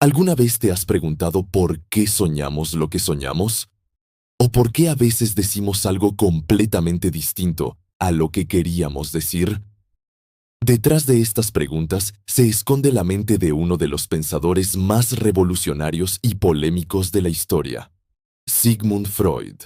¿Alguna vez te has preguntado por qué soñamos lo que soñamos? ¿O por qué a veces decimos algo completamente distinto a lo que queríamos decir? Detrás de estas preguntas se esconde la mente de uno de los pensadores más revolucionarios y polémicos de la historia, Sigmund Freud.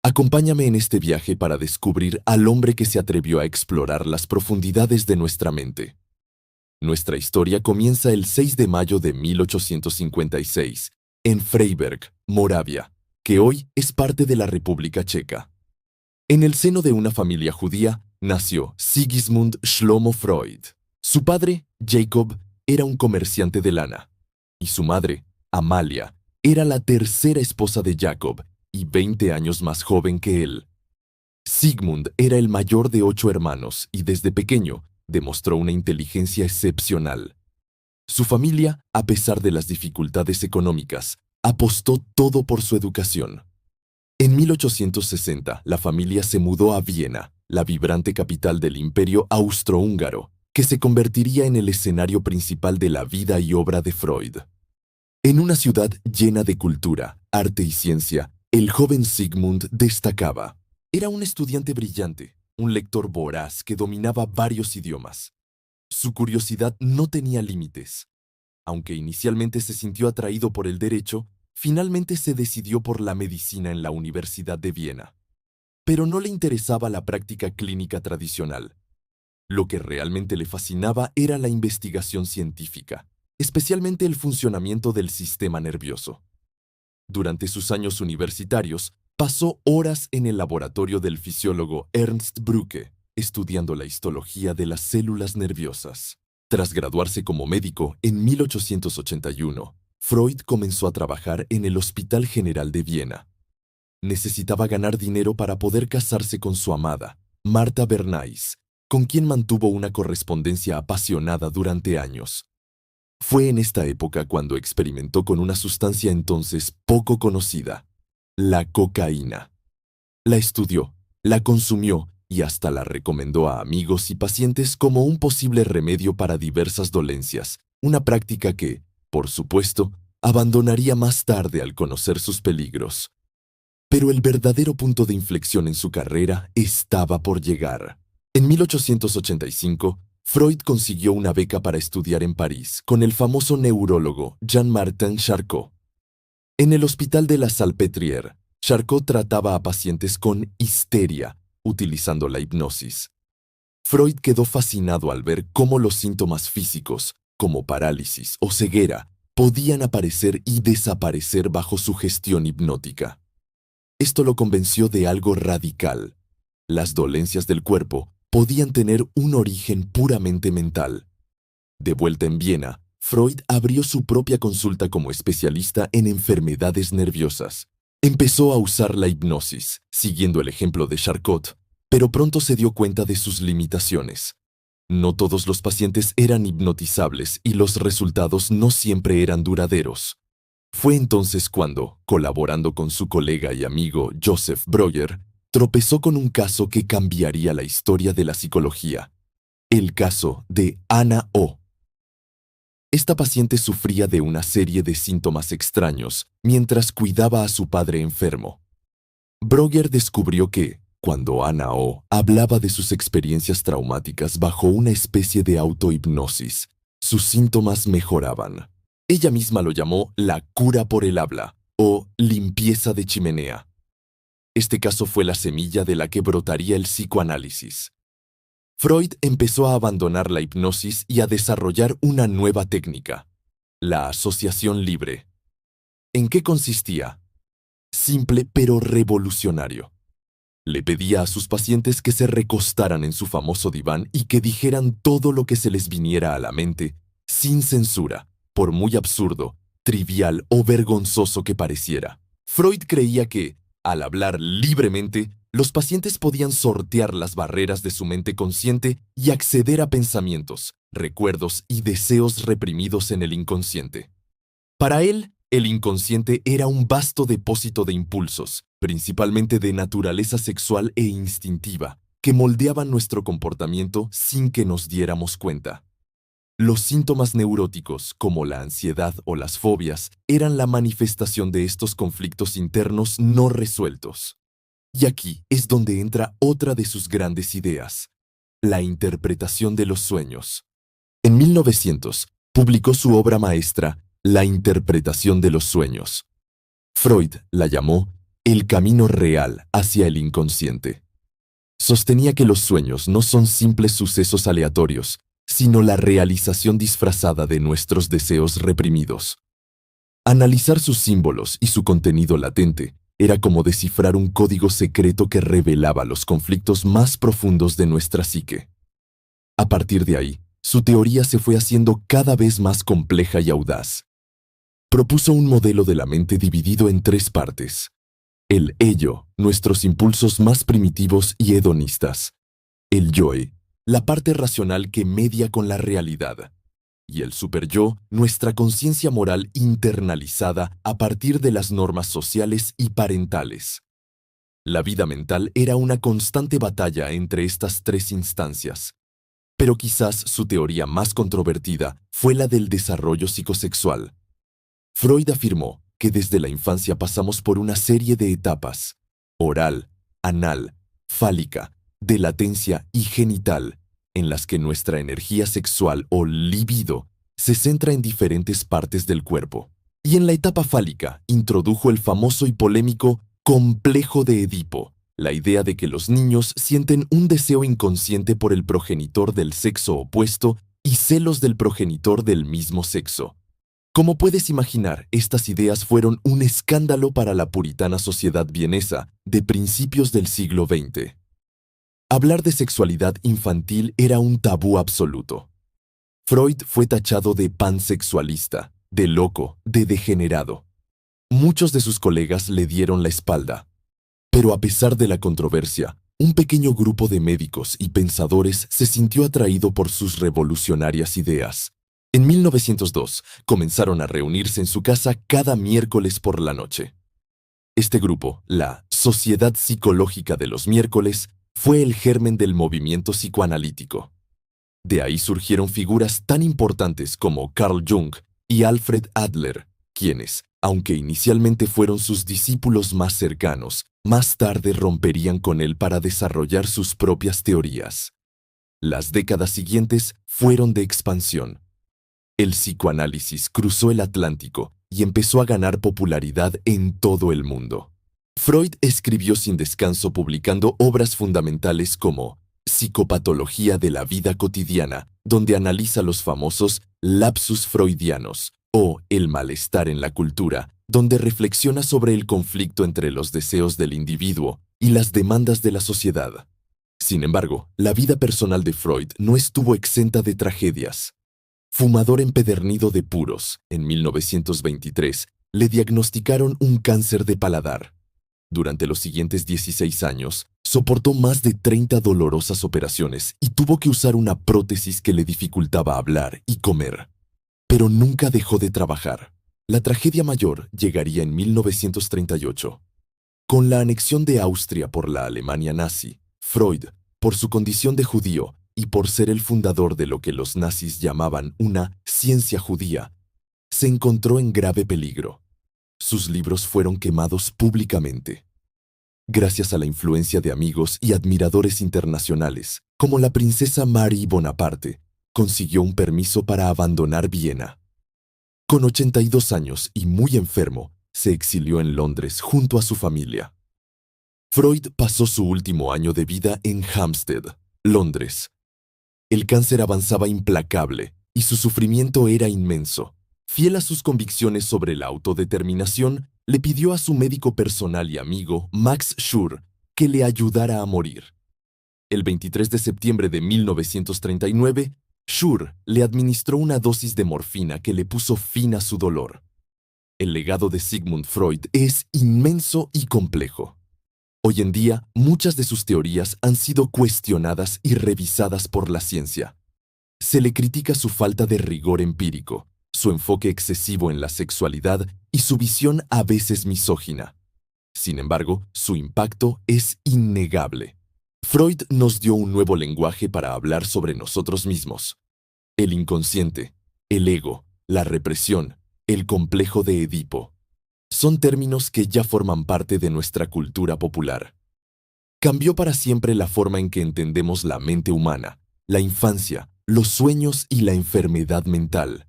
Acompáñame en este viaje para descubrir al hombre que se atrevió a explorar las profundidades de nuestra mente. Nuestra historia comienza el 6 de mayo de 1856, en Freiberg, Moravia, que hoy es parte de la República Checa. En el seno de una familia judía, nació Sigismund Shlomo Freud. Su padre, Jacob, era un comerciante de lana, y su madre, Amalia, era la tercera esposa de Jacob y 20 años más joven que él. Sigmund era el mayor de 8 hermanos y desde pequeño demostró una inteligencia excepcional. Su familia, a pesar de las dificultades económicas, apostó todo por su educación. En 1860, la familia se mudó a Viena, la vibrante capital del Imperio Austrohúngaro, que se convertiría en el escenario principal de la vida y obra de Freud. En una ciudad llena de cultura, arte y ciencia, el joven Sigmund destacaba. Era un estudiante brillante, un lector voraz que dominaba varios idiomas. Su curiosidad no tenía límites. Aunque inicialmente se sintió atraído por el derecho, finalmente se decidió por la medicina en la Universidad de Viena. Pero no le interesaba la práctica clínica tradicional. Lo que realmente le fascinaba era la investigación científica, especialmente el funcionamiento del sistema nervioso. Durante sus años universitarios, pasó horas en el laboratorio del fisiólogo Ernst Brücke, estudiando la histología de las células nerviosas. Tras graduarse como médico en 1881, Freud comenzó a trabajar en el Hospital General de Viena. Necesitaba ganar dinero para poder casarse con su amada, Martha Bernays, con quien mantuvo una correspondencia apasionada durante años. Fue en esta época cuando experimentó con una sustancia entonces poco conocida, la cocaína. La estudió, la consumió y hasta la recomendó a amigos y pacientes como un posible remedio para diversas dolencias, una práctica que, por supuesto, abandonaría más tarde al conocer sus peligros. Pero el verdadero punto de inflexión en su carrera estaba por llegar. En 1885, Freud consiguió una beca para estudiar en París con el famoso neurólogo Jean-Martin Charcot. En el Hospital de la Salpêtrière, Charcot trataba a pacientes con histeria, utilizando la hipnosis. Freud quedó fascinado al ver cómo los síntomas físicos, como parálisis o ceguera, podían aparecer y desaparecer bajo su gestión hipnótica. Esto lo convenció de algo radical. Las dolencias del cuerpo podían tener un origen puramente mental. De vuelta en Viena, Freud abrió su propia consulta como especialista en enfermedades nerviosas. Empezó a usar la hipnosis, siguiendo el ejemplo de Charcot, pero pronto se dio cuenta de sus limitaciones. No todos los pacientes eran hipnotizables y los resultados no siempre eran duraderos. Fue entonces cuando, colaborando con su colega y amigo Joseph Breuer, tropezó con un caso que cambiaría la historia de la psicología. El caso de Anna O. Esta paciente sufría de una serie de síntomas extraños mientras cuidaba a su padre enfermo. Breuer descubrió que, cuando Anna O hablaba de sus experiencias traumáticas bajo una especie de autohipnosis, sus síntomas mejoraban. Ella misma lo llamó la cura por el habla o limpieza de chimenea. Este caso fue la semilla de la que brotaría el psicoanálisis. Freud empezó a abandonar la hipnosis y a desarrollar una nueva técnica, la asociación libre. ¿En qué consistía? Simple pero revolucionario. Le pedía a sus pacientes que se recostaran en su famoso diván y que dijeran todo lo que se les viniera a la mente, sin censura, por muy absurdo, trivial o vergonzoso que pareciera. Freud creía que, al hablar libremente, los pacientes podían sortear las barreras de su mente consciente y acceder a pensamientos, recuerdos y deseos reprimidos en el inconsciente. Para él, el inconsciente era un vasto depósito de impulsos, principalmente de naturaleza sexual e instintiva, que moldeaban nuestro comportamiento sin que nos diéramos cuenta. Los síntomas neuróticos, como la ansiedad o las fobias, eran la manifestación de estos conflictos internos no resueltos. Y aquí es donde entra otra de sus grandes ideas, la interpretación de los sueños. En 1900, publicó su obra maestra, La interpretación de los sueños. Freud la llamó el camino real hacia el inconsciente. Sostenía que los sueños no son simples sucesos aleatorios, sino la realización disfrazada de nuestros deseos reprimidos. Analizar sus símbolos y su contenido latente era como descifrar un código secreto que revelaba los conflictos más profundos de nuestra psique. A partir de ahí, su teoría se fue haciendo cada vez más compleja y audaz. Propuso un modelo de la mente dividido en tres partes. El ello, nuestros impulsos más primitivos y hedonistas. El yoe, la parte racional que media con la realidad. Y el superyo, nuestra conciencia moral internalizada a partir de las normas sociales y parentales. La vida mental era una constante batalla entre estas tres instancias. Pero quizás su teoría más controvertida fue la del desarrollo psicosexual. Freud afirmó que desde la infancia pasamos por una serie de etapas: oral, anal, fálica, de latencia y genital, en las que nuestra energía sexual o libido se centra en diferentes partes del cuerpo. Y en la etapa fálica introdujo el famoso y polémico complejo de Edipo, la idea de que los niños sienten un deseo inconsciente por el progenitor del sexo opuesto y celos del progenitor del mismo sexo. Como puedes imaginar, estas ideas fueron un escándalo para la puritana sociedad vienesa de principios del siglo XX. Hablar de sexualidad infantil era un tabú absoluto. Freud fue tachado de pansexualista, de loco, de degenerado. Muchos de sus colegas le dieron la espalda. Pero a pesar de la controversia, un pequeño grupo de médicos y pensadores se sintió atraído por sus revolucionarias ideas. En 1902, comenzaron a reunirse en su casa cada miércoles por la noche. Este grupo, la Sociedad Psicológica de los Miércoles, fue el germen del movimiento psicoanalítico. De ahí surgieron figuras tan importantes como Carl Jung y Alfred Adler, quienes, aunque inicialmente fueron sus discípulos más cercanos, más tarde romperían con él para desarrollar sus propias teorías. Las décadas siguientes fueron de expansión. El psicoanálisis cruzó el Atlántico y empezó a ganar popularidad en todo el mundo. Freud escribió sin descanso, publicando obras fundamentales como Psicopatología de la vida cotidiana, donde analiza los famosos lapsus freudianos, o El malestar en la cultura, donde reflexiona sobre el conflicto entre los deseos del individuo y las demandas de la sociedad. Sin embargo, la vida personal de Freud no estuvo exenta de tragedias. Fumador empedernido de puros, en 1923, le diagnosticaron un cáncer de paladar. Durante los siguientes 16 años, soportó más de 30 dolorosas operaciones y tuvo que usar una prótesis que le dificultaba hablar y comer. Pero nunca dejó de trabajar. La tragedia mayor llegaría en 1938. Con la anexión de Austria por la Alemania nazi, Freud, por su condición de judío y por ser el fundador de lo que los nazis llamaban una ciencia judía, se encontró en grave peligro. Sus libros fueron quemados públicamente. Gracias a la influencia de amigos y admiradores internacionales, como la princesa Marie Bonaparte, consiguió un permiso para abandonar Viena. Con 82 años y muy enfermo, se exilió en Londres junto a su familia. Freud pasó su último año de vida en Hampstead, Londres. El cáncer avanzaba implacable y su sufrimiento era inmenso. Fiel a sus convicciones sobre la autodeterminación, le pidió a su médico personal y amigo, Max Schur, que le ayudara a morir. El 23 de septiembre de 1939, Schur le administró una dosis de morfina que le puso fin a su dolor. El legado de Sigmund Freud es inmenso y complejo. Hoy en día, muchas de sus teorías han sido cuestionadas y revisadas por la ciencia. Se le critica su falta de rigor empírico, su enfoque excesivo en la sexualidad y su visión a veces misógina. Sin embargo, su impacto es innegable. Freud nos dio un nuevo lenguaje para hablar sobre nosotros mismos. El inconsciente, el ego, la represión, el complejo de Edipo. Son términos que ya forman parte de nuestra cultura popular. Cambió para siempre la forma en que entendemos la mente humana, la infancia, los sueños y la enfermedad mental.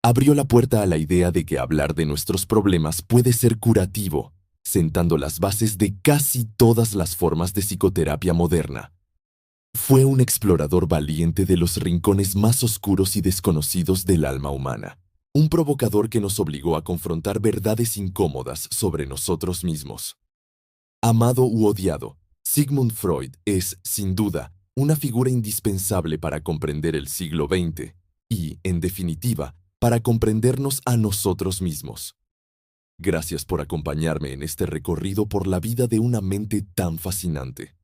Abrió la puerta a la idea de que hablar de nuestros problemas puede ser curativo, sentando las bases de casi todas las formas de psicoterapia moderna. Fue un explorador valiente de los rincones más oscuros y desconocidos del alma humana. Un provocador que nos obligó a confrontar verdades incómodas sobre nosotros mismos. Amado u odiado, Sigmund Freud es, sin duda, una figura indispensable para comprender el siglo XX y, en definitiva, para comprendernos a nosotros mismos. Gracias por acompañarme en este recorrido por la vida de una mente tan fascinante.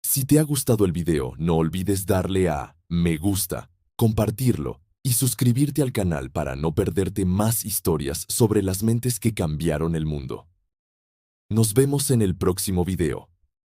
Si te ha gustado el video, no olvides darle a me gusta, compartirlo y suscribirte al canal para no perderte más historias sobre las mentes que cambiaron el mundo. Nos vemos en el próximo video.